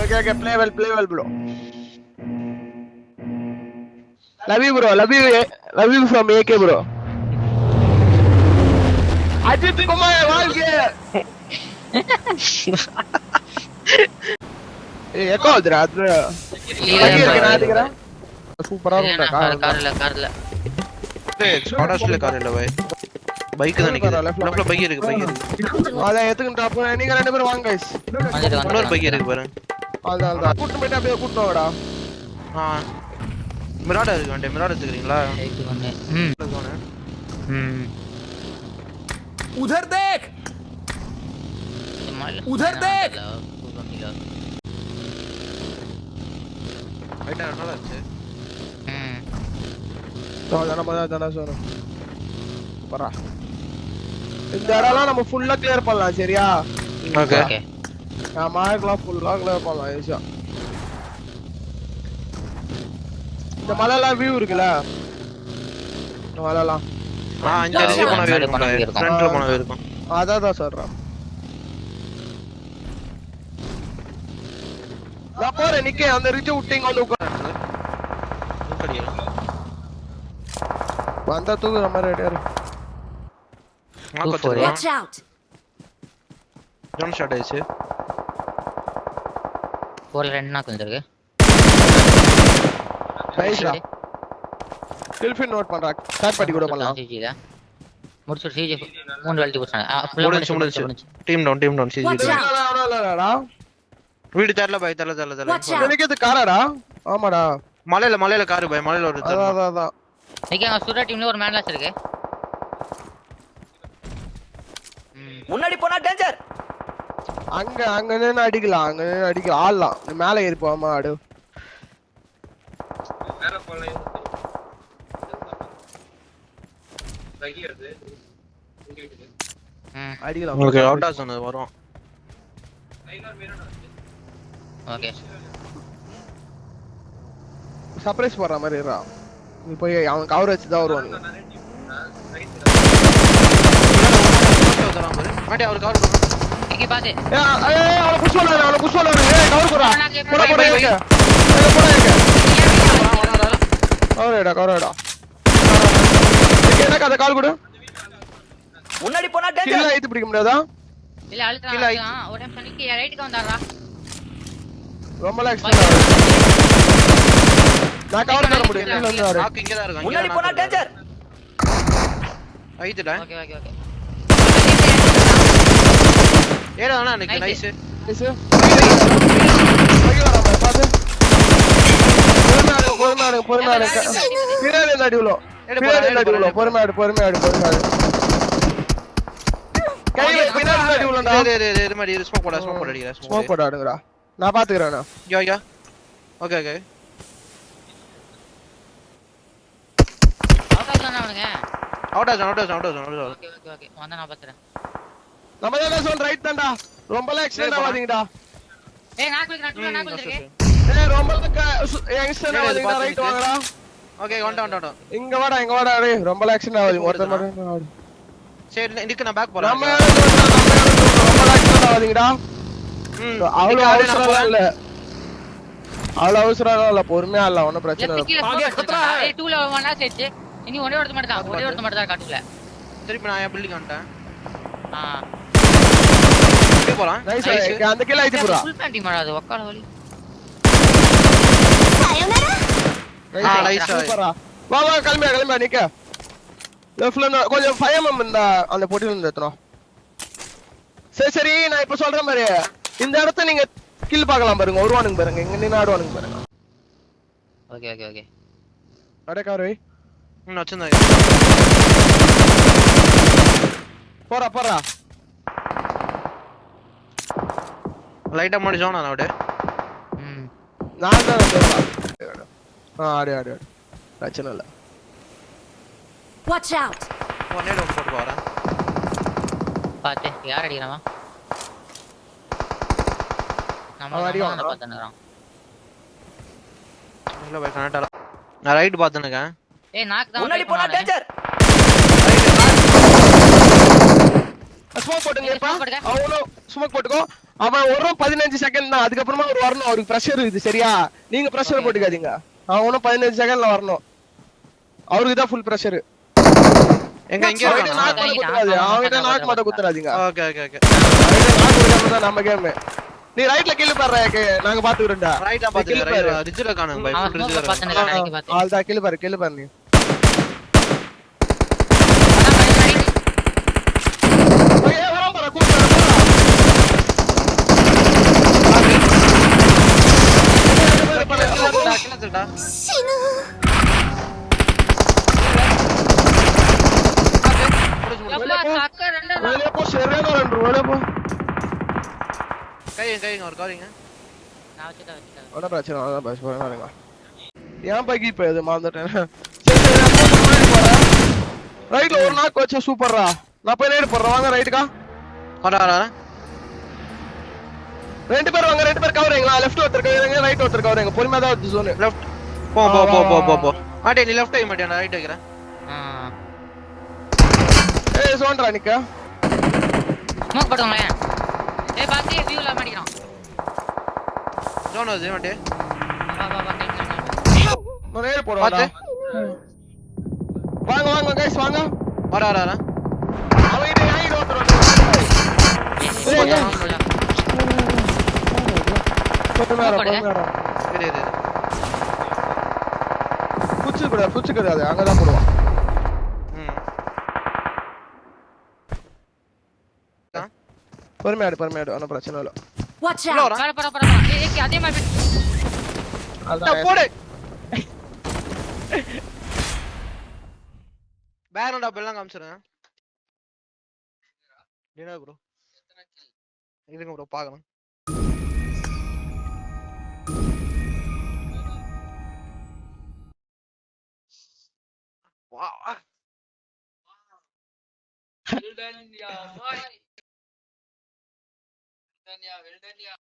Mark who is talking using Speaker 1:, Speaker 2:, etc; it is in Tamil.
Speaker 1: Okay, play well, bro. Love you, bro. Love you from AK, bro. Ajit Kumar, வாழ்க. எக்கோ ஆகுதுடா அது. சூப்பரா இருக்குடா
Speaker 2: கார்ல.
Speaker 3: டேய், ஸ்குவாட்ல கார் இல்ல பாய். பைக் தான் நிக்குது. லெஃப்ட்ல பைக் இருக்கு.
Speaker 1: அத எத்துக்கிட்டா அப்ப நீங்க ரெண்டு பேரும் வாங்க गाइस.
Speaker 3: இன்னொரு பைக் இருக்கு பாரு.
Speaker 1: அதான் கூட்டி போய்ட்டு அப்படியே கூட்டி வாடா.
Speaker 3: மிராடா இருக்கு வண்டி. மிராடா எடுத்துக்கிறீங்களா?
Speaker 4: उधर देख
Speaker 3: ரைட்டா நல்லா இருக்கு.
Speaker 1: தான சோனு. பரா. இந்த இடம்லாம் நம்ம ஃபுல்லா கிளியர் பண்ணலாம் சரியா?
Speaker 3: ஓகே.
Speaker 1: மார்க்லாம் ஃபுல்லா கிளியர் பண்ணலாம் ஈஸியா. இந்த மலைலாம் வியூ இருக்குல? இந்த மலைலாம்.
Speaker 3: இந்த ரிஜி போன வியூ இருக்கும். ஃப்ரண்ட்ல போன வியூ இருக்கும்.
Speaker 1: அதான் சொல்றேன். நான் போறேன் நிக்கே அந்த ரிஜி விட்டிங்க வந்து உட்காரு. வந்தா தூக்குற மாதிரி ரெடியா இரு.
Speaker 5: Watch out.
Speaker 3: ஜம்ப் ஷாட் ஆயிச்சு.
Speaker 2: போல ரெண்டு நாக்கு வந்திருக்கு.
Speaker 1: ரைட்ரா. செல்ஃபி நோட் பண்றா. ஸ்டார்ட் பண்ணி கூட பண்ணலாம்.
Speaker 2: சிஜில. முடிச்சு சிஜி 3 வால்டி போறாங்க.
Speaker 3: முடிச்சு. டீம் டவுன் சிஜி.
Speaker 1: இல்லடா.
Speaker 3: வீடு தரல பாய் தரல.
Speaker 1: எனக்கு இது காராடா? ஆமாடா.
Speaker 3: மலையில கார் பாய். மலையில ஒரு
Speaker 1: அதான்.
Speaker 2: இங்க சுரா டீம்ல ஒரு மேன் லாஸ் இருக்கு.
Speaker 4: முன்னாடி போனா டேஞ்சர்.
Speaker 1: அங்க நின்னு அடிக்கலாம். ஆடலாம். நீ மேலே ஏறி போமா ஆடு.
Speaker 6: வேற போல
Speaker 1: அடிக்கலாம்.
Speaker 3: உங்களுக்கு அவுட் ஆஃப் சொன்னது வரும்.
Speaker 2: ஓகே.
Speaker 1: சர்ப்ரைஸ் போற மாதிரி இருக்கா? நீ போய் அவன் கவர் வச்சு தான் வருவான்.
Speaker 3: மாட்டி அவர் கவர் பண்ணு.
Speaker 2: இங்க பாத்து.
Speaker 1: அவன புஷ் பண்ணாரு. கவர் போடா. போடா இங்க. கவரேடா. எனக்கு அந்த கால் கொடு.
Speaker 4: முன்னாடி போனா டேஞ்சர்.
Speaker 1: கில்ல ஏத்தி பிடிக்க முடியாதா?
Speaker 2: இல்ல அழுத்தா. ஒரு நிமிஷம் ரைட்டுக்கு வந்தாரா.
Speaker 1: ரொம்ப லாக்ஸ். நான் கவர் பண்ண முடியும். இல்ல வந்தாரு.
Speaker 3: நாக்கு இங்க தான் இருக்கு.
Speaker 4: முன்னாடி போனா டேஞ்சர்.
Speaker 3: ஐதுடா.
Speaker 2: ஓகே.
Speaker 3: ஏடா அண்ணா நிக்கு நைஸ்.
Speaker 1: பாத்து. பொறுமையாடு. பின்னாடி நடுவுல. பொறுமையாடு. கையில பின்னாடி நடுவுலடா.
Speaker 3: இது மாதிரி ஸ்மோக் போட அடிடா.
Speaker 1: ஸ்மோக் போட ஆடுங்கடா. நான் பாத்துக்கறேன்.
Speaker 3: யா. ஓகே. அவுட் ஆச்சு.
Speaker 2: ஓகே. வந்தா நான் பாத்துறேன்.
Speaker 1: நம்ம என்ன சொல்ற ரைட் தான்டா. ரொம்ப எக்ஸ்டெண்ட் ஆவாதீங்கடா.
Speaker 2: நாக்கு இருக்கு.
Speaker 1: ரொம்ப எக்ஸ்டெண்ட் ஆவாதீங்கடா. ரைட் வாங்கடா.
Speaker 3: ஓகே வண்டா.
Speaker 1: இங்க வாடா டேய். ரொம்ப எக்ஸ்டெண்ட் ஆவாதீங்க. ஒருத்தர் மட்டும் ஆடு.
Speaker 3: சரி இதுக்கு நான் பேக் போறேன்.
Speaker 1: நம்ம ரொம்ப எக்ஸ்டெண்ட் ஆவாதீங்கடா. அவ்வளவு அவசரம் இல்ல. பொறுமையா இல்ல. ஒண்ணும் பிரச்சனை இல்ல.
Speaker 2: ஏய் 2 ல 1 லாஸ் ஆயிடுச்சு. இனி ஒரே ஒருத்த மட்டும் தான் காட்டுல.
Speaker 3: திருப்பி நான் என் பில்டிங் வந்துட்டேன். இப்படி போலாம்.
Speaker 1: நைஸ். அந்த கில் ஐடி புரா.
Speaker 2: ஃபுல் பேண்டிங் மாடாது ஒக்கால வலி.
Speaker 1: நைஸ் சூப்பரா. வா கிளம்பி நிக்க. லெஃப்ட்ல கொஞ்சம் 5mm இந்த அந்த பொட்டில இருந்து ஏத்துறோம். சரி நான் இப்ப சொல்ற மாதிரி இந்த இடத்தை நீங்க கில் பார்க்கலாம் பாருங்க. வருவானுங்க பாருங்க. இங்க நின்னு ஆடுவானுங்க பாருங்க.
Speaker 2: ஓகே.
Speaker 1: அட கார் வை.
Speaker 3: வச்சிருந்தேன்.
Speaker 1: போறா.
Speaker 3: லைட்டா மாடி ஜோன் நான் அப்படியே.
Speaker 1: நான் தான் ஆடு. பிரச்சனை இல்ல.
Speaker 5: Watch out.
Speaker 3: நேடு போட்டு போறேன்.
Speaker 2: பாத்து யார் அடிக்கறாமா? நம்ம அடிவாங்க பாத்துனறான்.
Speaker 3: இல்ல பை கனெக்ட் நான் ரைட் பாத்துனேன்.
Speaker 2: ஏய் நாக்கு தான்.
Speaker 4: முன்னாடி போனா டேஞ்சர்.
Speaker 1: ஸ்மோக் போடுங்கப்பா. அவனோ ஸ்மோக் போட்டுக்கோ. அவன் ஒரு 15 செகண்ட் தான், அதுக்கப்புறமா அவர் வரணும். அவருக்கு ப்ரெஷர் இருக்குது சரியா? நீங்க ப்ரெஷர் போட்டுக்காதீங்க. அவன் ஒன்னும் 15 செகண்ட்ல வரணும். அவருக்கு தான் ஃபுல் ப்ரெஷர்.
Speaker 3: எங்க இங்க
Speaker 1: அவன்கிட்ட நாக் மட்டும் குத்துறாதீங்க. அவன்கிட்ட நாக் மட்டும் குத்துறாதீங்க.
Speaker 3: Okay okay okay.
Speaker 1: அவன்கிட்ட நாக் குடுக்காம தான் நம்ம கேம். நீ ரைட்ல கில் பாரு, நாங்க பாத்துக்கிறோம்டா.
Speaker 3: ரைட்டா பாத்துங்க. ரைட் ரிஜ்ல காணுங்க பை.
Speaker 2: அவன்
Speaker 3: ரிஜ்ல
Speaker 2: smoke பார்த்தேன் கடைக்கு பார்த்தேன்.
Speaker 1: ஆல்டா கில் பாரு நீ. ஏய் வரான் பாரு, கூப்பிடுறா.
Speaker 3: கிளச்சடா.
Speaker 1: வெளியே போ, சரியான ரன். வெளியே போ.
Speaker 3: கைங்க ஒரு காரிங்க.
Speaker 2: நான் வச்சுட்டேன்.
Speaker 1: ஒன்னும் பிரச்சனை இல்லை, ஒன்னும் பிரச்சனை இல்லை. ஏன் பைக்கு இப்போ இது மறந்துட்டேன். சரி சரி, நான் போட்டு முன்னாடி போறேன். ரைட்ல ஒரு நாக்கு வச்சா சூப்பர்ரா. நான் போய் ரைடு போடுறேன், வாங்க ரைட்டுக்கா.
Speaker 3: வரா.
Speaker 1: 2 பேர் வாங்க, 2 பேர் கவரிங்களா? லெஃப்ட் ஒருத்தர் கவரிங்க, ரைட் ஒருத்தர் கவரிங்க. பொறுமையா தான் வருது ஜோன்.
Speaker 3: லெஃப்ட் போ. மாட்டே நீ லெஃப்ட் ஐ மாட்டே, நான் ரைட் வைக்கிறேன்.
Speaker 1: ஏய் சோன்டா நிக்க.
Speaker 2: ஸ்மோக் போடுங்களேன். ஏய் பாத்தி வியூல மாட்டிக்கிறான்.
Speaker 3: ஜோன் அது மாட்டே.
Speaker 2: வா
Speaker 1: நான் ரைடு போடுறேன்.
Speaker 3: பாத்து.
Speaker 1: வாங்க गाइस வாங்க.
Speaker 3: வரா.
Speaker 1: அவன் ரைட் ஒருத்தர் வந்து.
Speaker 3: இரு.
Speaker 1: புச்சு கிடையாது, அங்கதான் போடுவான். பொறுமையாடு, ஒன்னும் பிரச்சனை இல்லை.
Speaker 5: Watch out!
Speaker 2: பர. ஏய் அதே மாதிரி
Speaker 3: போடு. பேக்ரவுண்ட் அப் எல்லாம் காமிச்சிருங்க. என்ன ப்ரோ? இருங்க ப்ரோ பார்க்கணும். வா. Well done, yeah, boy. Well done, yeah.